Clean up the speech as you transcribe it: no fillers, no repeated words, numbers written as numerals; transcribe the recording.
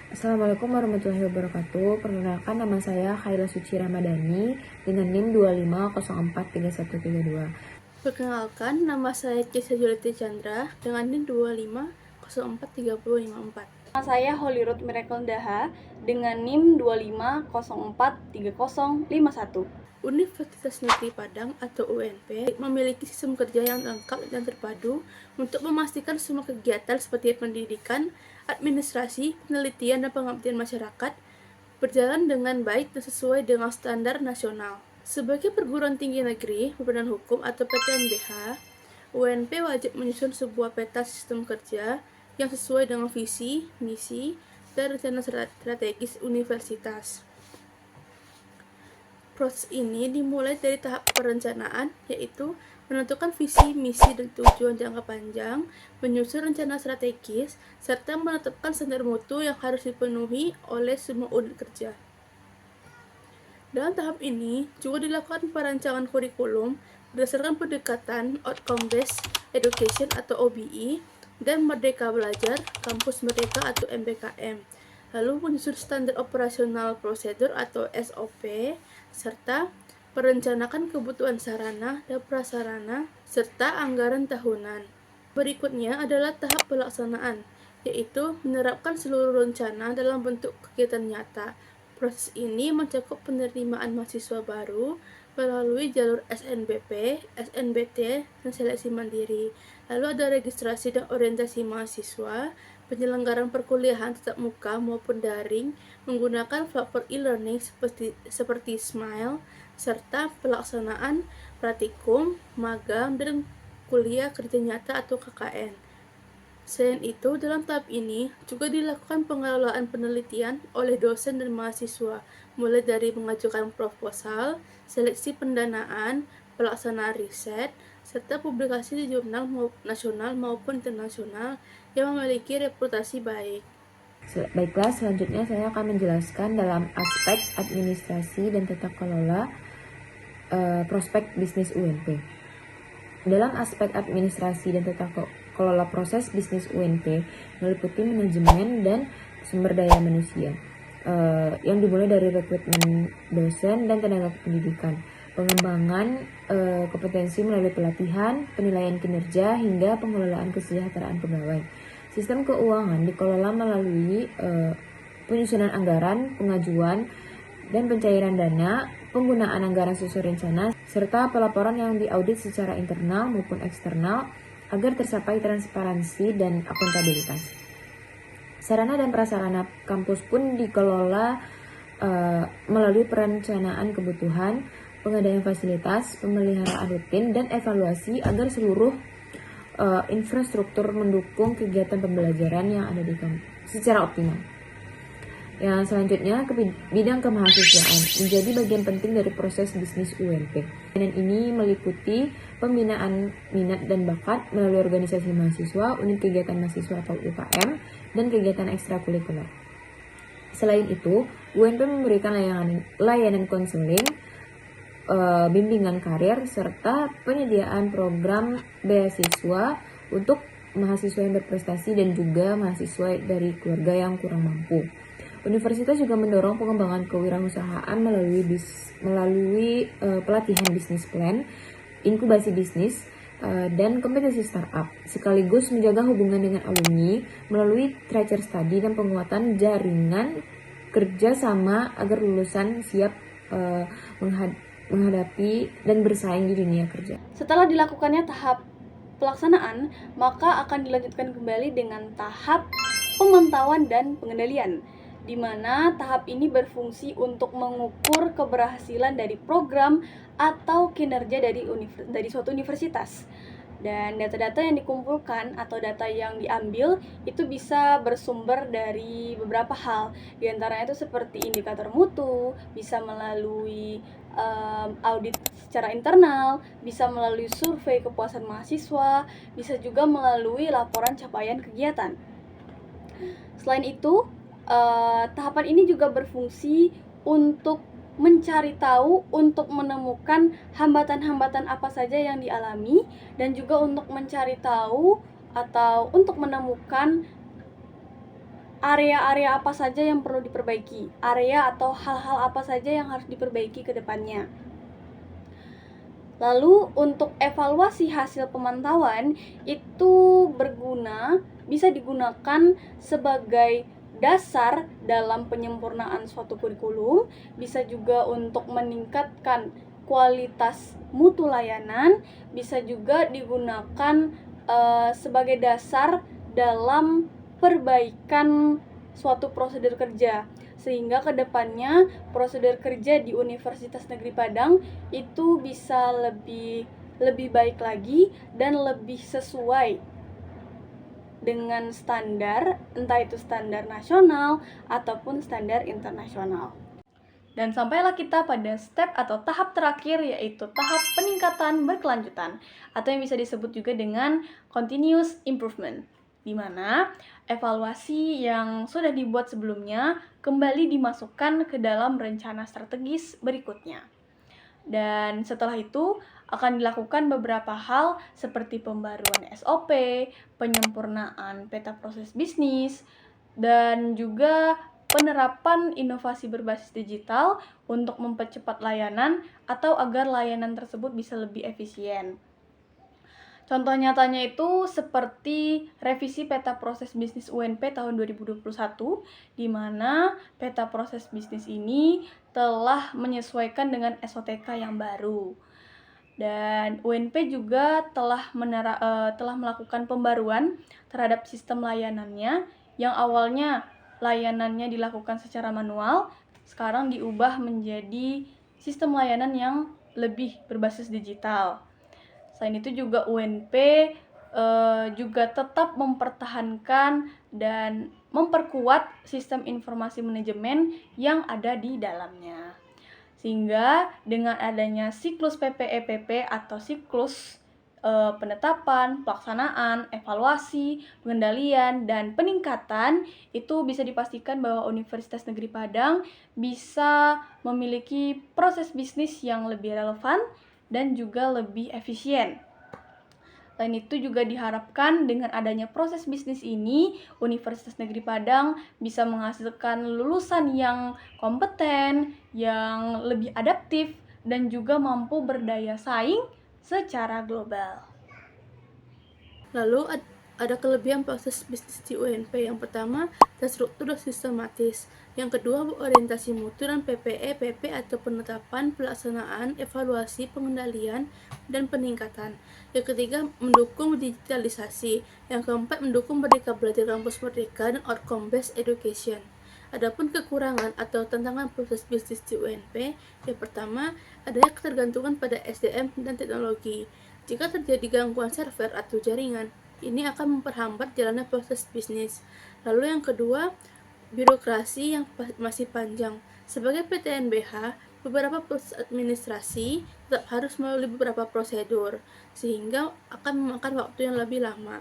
Assalamualaikum warahmatullahi wabarakatuh. Perkenalkan, nama saya Khaila Suci Ramadhani dengan NIM 25043132. Perkenalkan, nama saya Cisha Juliti Chandra dengan NIM 25043054. Nama saya Hollywood Miracle Daha dengan NIM 25043051. Universitas Negeri Padang atau UNP memiliki sistem kerja yang lengkap dan terpadu untuk memastikan semua kegiatan seperti pendidikan, administrasi, penelitian, dan pengabdian masyarakat berjalan dengan baik dan sesuai dengan standar nasional. Sebagai perguruan tinggi negeri berbadan hukum atau PTNBH, UNP wajib menyusun sebuah peta sistem kerja yang sesuai dengan visi, misi, dan rencana strategis universitas. Proses ini dimulai dari tahap perencanaan, yaitu menentukan visi, misi, dan tujuan jangka panjang, menyusun rencana strategis, serta menetapkan standar mutu yang harus dipenuhi oleh semua unit kerja. Dalam tahap ini juga dilakukan perancangan kurikulum berdasarkan pendekatan Outcome Based Education atau OBE dan Merdeka Belajar, Kampus Merdeka atau MBKM. Lalu menyusun standar operasional prosedur atau SOP, serta merencanakan kebutuhan sarana dan prasarana, serta anggaran tahunan. Berikutnya adalah tahap pelaksanaan, yaitu menerapkan seluruh rencana dalam bentuk kegiatan nyata. Proses ini mencakup penerimaan mahasiswa baru melalui jalur SNBP, SNBT, dan seleksi mandiri. Lalu ada registrasi dan orientasi mahasiswa, penyelenggaraan perkuliahan tatap muka maupun daring menggunakan platform e-learning seperti Smile, serta pelaksanaan praktikum, magang, dan kuliah kerja nyata atau KKN. Selain itu, dalam tahap ini juga dilakukan pengelolaan penelitian oleh dosen dan mahasiswa, mulai dari mengajukan proposal, seleksi pendanaan, pelaksanaan riset, serta publikasi di jurnal nasional maupun internasional yang memiliki reputasi baik. Baiklah, selanjutnya saya akan menjelaskan dalam aspek administrasi dan tata kelola prospek bisnis UNP. Dalam aspek administrasi dan tata kelola proses bisnis UNP meliputi manajemen dan sumber daya manusia yang dimulai dari rekrutmen dosen dan tenaga pendidikan, pengembangan kompetensi melalui pelatihan, penilaian kinerja, hingga pengelolaan kesejahteraan pegawai. Sistem keuangan dikelola melalui penyusunan anggaran, pengajuan, dan pencairan dana, penggunaan anggaran sesuai rencana, serta pelaporan yang diaudit secara internal maupun eksternal agar tercapai transparansi dan akuntabilitas. Sarana dan prasarana kampus pun dikelola melalui perencanaan kebutuhan, pengadaan fasilitas, pemeliharaan rutin, dan evaluasi agar seluruh infrastruktur mendukung kegiatan pembelajaran yang ada di kampus secara optimal. Yang selanjutnya, bidang kemahasiswaan menjadi bagian penting dari proses bisnis UNP. Dan ini meliputi pembinaan minat dan bakat melalui organisasi mahasiswa, unit kegiatan mahasiswa atau UKM, dan kegiatan ekstrakurikuler. Selain itu, UNP memberikan layanan konseling, bimbingan karir, serta penyediaan program beasiswa untuk mahasiswa yang berprestasi dan juga mahasiswa dari keluarga yang kurang mampu. Universitas juga mendorong pengembangan kewirausahaan melalui pelatihan bisnis plan, inkubasi bisnis, dan kompetensi startup, sekaligus menjaga hubungan dengan alumni melalui tracer study dan penguatan jaringan kerja sama agar lulusan siap menghadapi dan bersaing di dunia kerja. Setelah dilakukannya tahap pelaksanaan, maka akan dilanjutkan kembali dengan tahap pemantauan dan pengendalian, di mana tahap ini berfungsi untuk mengukur keberhasilan dari program atau kinerja dari suatu universitas. Dan data-data yang dikumpulkan atau data yang diambil itu bisa bersumber dari beberapa hal. Di antaranya itu seperti indikator mutu, bisa melalui audit secara internal, bisa melalui survei kepuasan mahasiswa, bisa juga melalui laporan capaian kegiatan. Selain itu, tahapan ini juga berfungsi untuk mencari tahu, untuk menemukan hambatan-hambatan apa saja yang dialami, dan juga untuk mencari tahu atau untuk menemukan area-area apa saja yang perlu diperbaiki, area atau hal-hal apa saja yang harus diperbaiki ke depannya. Lalu untuk evaluasi hasil pemantauan itu bisa digunakan sebagai dasar dalam penyempurnaan suatu kurikulum, bisa juga untuk meningkatkan kualitas mutu layanan, bisa juga digunakan sebagai dasar dalam perbaikan suatu prosedur kerja, sehingga kedepannya prosedur kerja di Universitas Negeri Padang itu bisa lebih baik lagi dan lebih sesuai dengan standar, entah itu standar nasional ataupun standar internasional. Dan sampailah kita pada step atau tahap terakhir, yaitu tahap peningkatan berkelanjutan, atau yang bisa disebut juga dengan continuous improvement, di mana evaluasi yang sudah dibuat sebelumnya kembali dimasukkan ke dalam rencana strategis berikutnya. Dan setelah itu akan dilakukan beberapa hal seperti pembaruan SOP, penyempurnaan peta proses bisnis, dan juga penerapan inovasi berbasis digital untuk mempercepat layanan atau agar layanan tersebut bisa lebih efisien. Contoh nyatanya itu seperti revisi peta proses bisnis UNP tahun 2021, di mana peta proses bisnis ini telah menyesuaikan dengan SOTK yang baru. Dan UNP juga telah melakukan pembaruan terhadap sistem layanannya, yang awalnya layanannya dilakukan secara manual, sekarang diubah menjadi sistem layanan yang lebih berbasis digital. Selain itu juga UNP juga tetap mempertahankan dan memperkuat sistem informasi manajemen yang ada di dalamnya. Sehingga dengan adanya siklus PPEPP atau siklus penetapan, pelaksanaan, evaluasi, pengendalian, dan peningkatan, itu bisa dipastikan bahwa Universitas Negeri Padang bisa memiliki proses bisnis yang lebih relevan dan juga lebih efisien. Selain itu juga diharapkan dengan adanya proses bisnis ini, Universitas Negeri Padang bisa menghasilkan lulusan yang kompeten, yang lebih adaptif, dan juga mampu berdaya saing secara global. Lalu ada kelebihan proses bisnis di UNP. Yang pertama, terstruktur dan sistematis. Yang kedua, berorientasi mutu dan PPE, PP atau penetapan, pelaksanaan, evaluasi, pengendalian, dan peningkatan. Yang ketiga, mendukung digitalisasi. Yang keempat, mendukung Merdeka Belajar Kampus Merdeka dan outcome based education. Adapun kekurangan atau tantangan proses bisnis di UNP, yang pertama, adanya ketergantungan pada SDM dan teknologi. Jika terjadi gangguan server atau jaringan, ini akan memperhambat jalannya proses bisnis. Lalu yang kedua, birokrasi yang masih panjang. Sebagai PTNBH, beberapa proses administrasi tetap harus melalui beberapa prosedur, sehingga akan memakan waktu yang lebih lama.